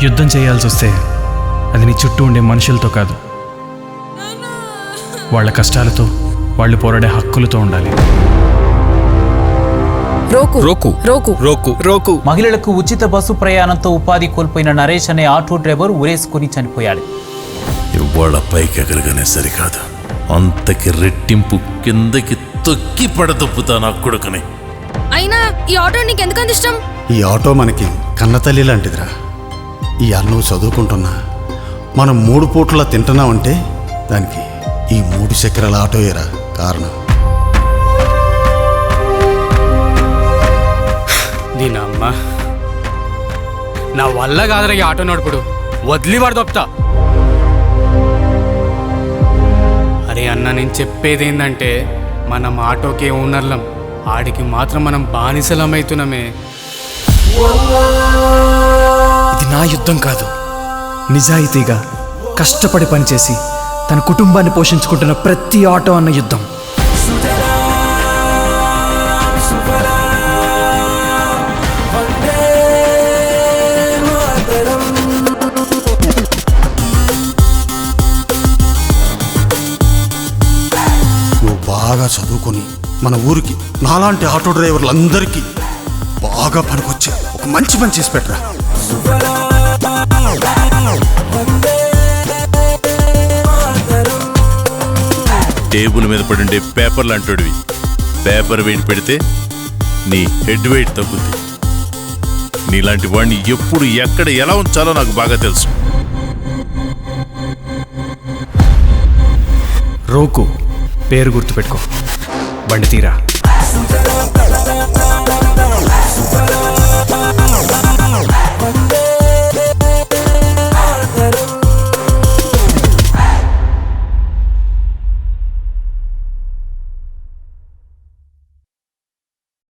యుద్ధం చేయాల్సి వస్తే అది నీ చుట్టూ ఉండే మనుషులతో కాదు, వాళ్ళ కష్టాలతో, వాళ్ళు పోరాడే హక్కులతో ఉండాలి. రోకు రోకు రోకు రోకు రోకు. మహిళలకు ఉచిత బస్సు ప్రయాణంతో ఉపాధి కోల్పోయిన నరేష్ అనే ఆటో డ్రైవర్ ఉరేసుకుని చనిపోయాడు. ఇవాళ పైకి ఎగరగానే సరికాదు, అంతకి రెట్టింపు కిందకి తొక్కి పడదొప్పుతా నా కొడుకుని. అయినా ఈ ఆటో నీకెందుకు అంత ఇష్టం? ఈ ఆటో మనకి కన్నతల్లి లాంటిదిరా. ఈ అన్నం చదువుకుంటున్నా, మనం 3 పూట్ల తింటున్నామంటే దానికి ఈ 3 చక్రాల ఆటోయేరా కారణం. దీనమ్మ, నా వల్ల కాదురా ఈ ఆటో నడుపుడు. వదిలి వాడు తప్పుతా. అరే అన్న, నేను చెప్పేది ఏంటంటే మనం ఆటోకే ఓనర్లం, ఆడికి మాత్రం మనం బానిసలం అవుతున్నామే. ఇది నా యుద్ధం కాదు, నిజాయితీగా కష్టపడి పనిచేసి తన కుటుంబాన్ని పోషించుకుంటున్న ప్రతి ఆటో అన్న యుద్ధం. నువ్వు బాగా చదువుకొని మన ఊరికి నాలాంటి ఆటో డ్రైవర్లందరికీ బాగా పనికొచ్చే ఒక మంచి పని చేసి పెట్టరా. టేబుల్ మీద పడుండే పేపర్లు అంటాడువి, పేపర్ వెయిట్ పెడితే నీ హెడ్ వెయిట్ తగ్గుద్ది. నీలాంటి వాడిని ఎప్పుడు ఎక్కడ ఎలా ఉంచాలో నాకు బాగా తెలుసు. రోకు పేరు గుర్తుపెట్టుకో, బండి తీరా.